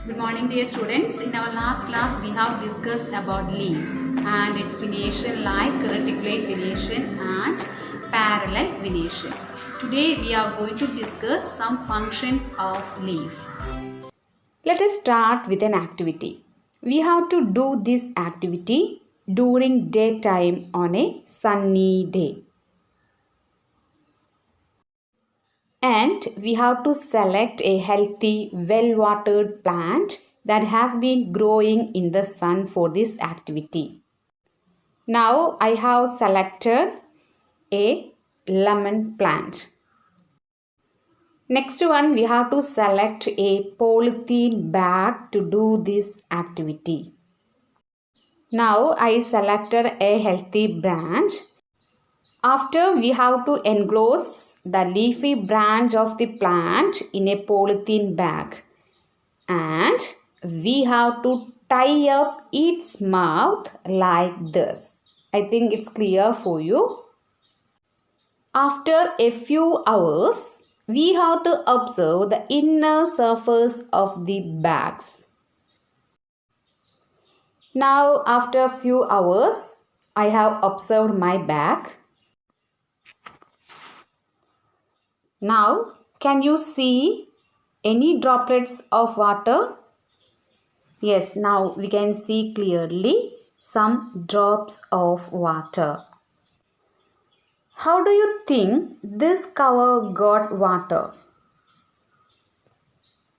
Good morning, dear students. In our last class, we have discussed about leaves and its venation like reticulate venation and parallel venation. Today, we are going to discuss some functions of leaf. Let us start with an activity. We have to do this activity during daytime on a sunny day. And we have to select a healthy, well-watered plant that has been growing in the sun for this activity. Now I have selected a lemon plant. Next one, we have to select a polythene bag to do this activity. Now I selected a healthy branch. After, we have to enclose the leafy branch of the plant in a polythene bag, and we have to tie up its mouth like this. I think it's clear for you. After a few hours, we have to observe the inner surface of the bags. Now after a few hours, I have observed my bag. Now, can you see any droplets of water? Yes, now we can see clearly some drops of water. How do you think this cover got water?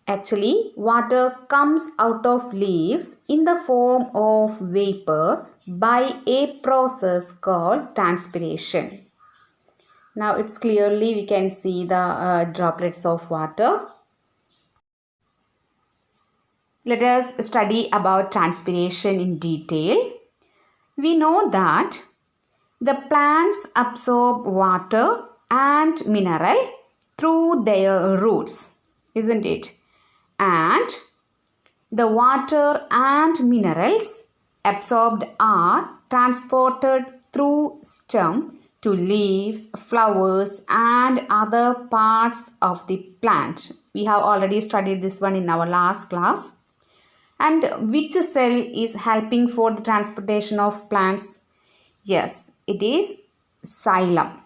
Actually, water comes out of leaves in the form of vapor by a process called transpiration. Now it's clearly we can see the droplets of water. Let us study about transpiration in detail. We know that the plants absorb water and mineral through their roots, isn't it? And the water and minerals absorbed are transported through stem to leaves, flowers and other parts of the plant. We have already studied this one in our last class. And which cell is helping for the transportation of plants? Yes, it is xylem.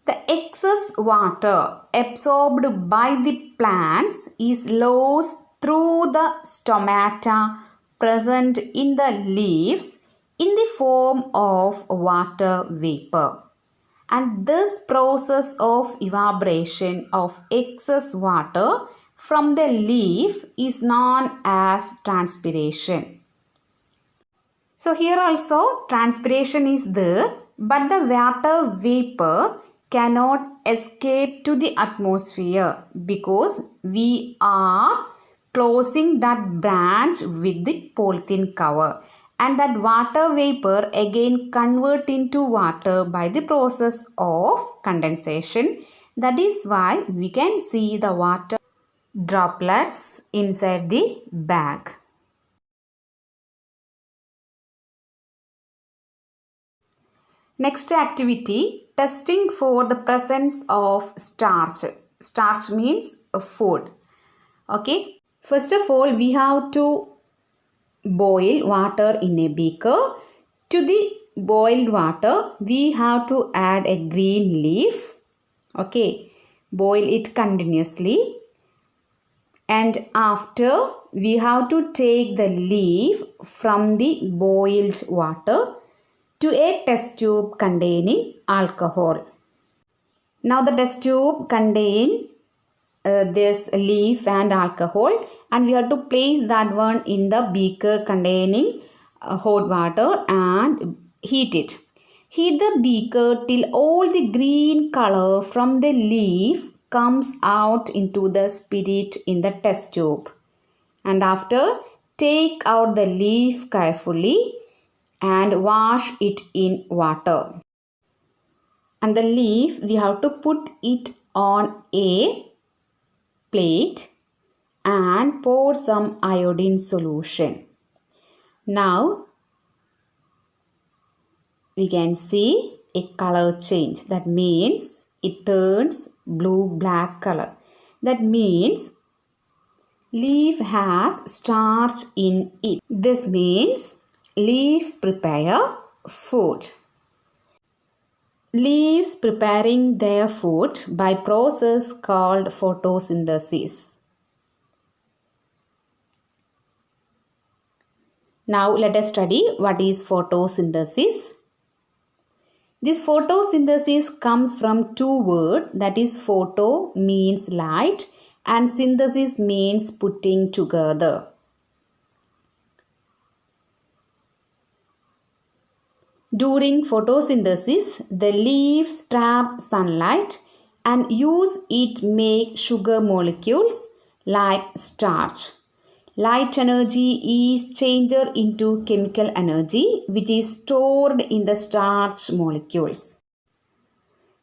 The excess water absorbed by the plants is lost through the stomata present in the leaves in the form of water vapor. And this process of evaporation of excess water from the leaf is known as transpiration. So here also transpiration is there, but the water vapor cannot escape to the atmosphere because we are closing that branch with the polythene cover. And that water vapor again convert into water by the process of condensation. That is why we can see the water droplets inside the bag. Next activity, testing for the presence of starch. Starch means food. Okay. First of all, we have to boil water in a beaker. To the boiled water, we have to add a green leaf. Okay, boil it continuously. And after, we have to take the leaf from the boiled water to a test tube containing alcohol. Now the test tube contains this leaf and alcohol, and we have to place that one in the beaker containing hot water and heat it. Heat the beaker till all the green color from the leaf comes out into the spirit in the test tube. And after, take out the leaf carefully and wash it in water. And the leaf, we have to put it on a plate and pour some iodine solution. Now we can see a color change. That means it turns blue-black color. That means leaf has starch in it. This means leaf prepare food. Leaves preparing their food by process called photosynthesis. Now let us study what is photosynthesis. This photosynthesis comes from two words, that is photo means light and synthesis means putting together. During photosynthesis, the leaves trap sunlight and use it make sugar molecules like starch. Light energy is changed into chemical energy which is stored in the starch molecules.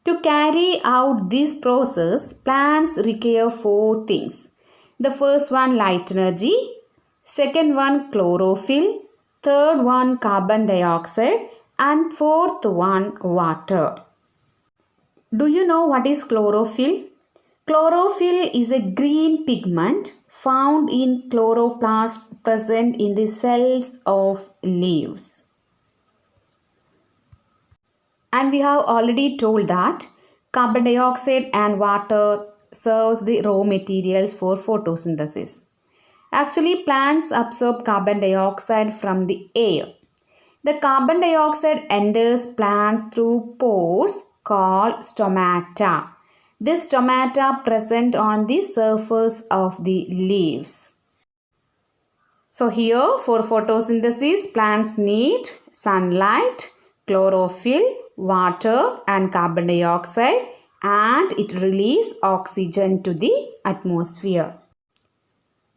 To carry out this process, plants require four things. The first one, light energy. Second one, chlorophyll. Third one, carbon dioxide. And fourth one, water. Do you know what is chlorophyll? Chlorophyll is a green pigment found in chloroplast present in the cells of leaves. And we have already told that carbon dioxide and water serves the raw materials for photosynthesis. Actually, plants absorb carbon dioxide from the air. The carbon dioxide enters plants through pores called stomata. This stomata present on the surface of the leaves. So here for photosynthesis, plants need sunlight, chlorophyll, water and carbon dioxide, and it releases oxygen to the atmosphere.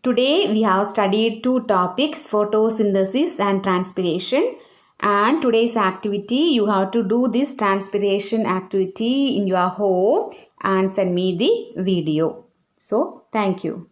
Today we have studied two topics, photosynthesis and transpiration. And today's activity, you have to do this transpiration activity in your home and send me the video. So, thank you.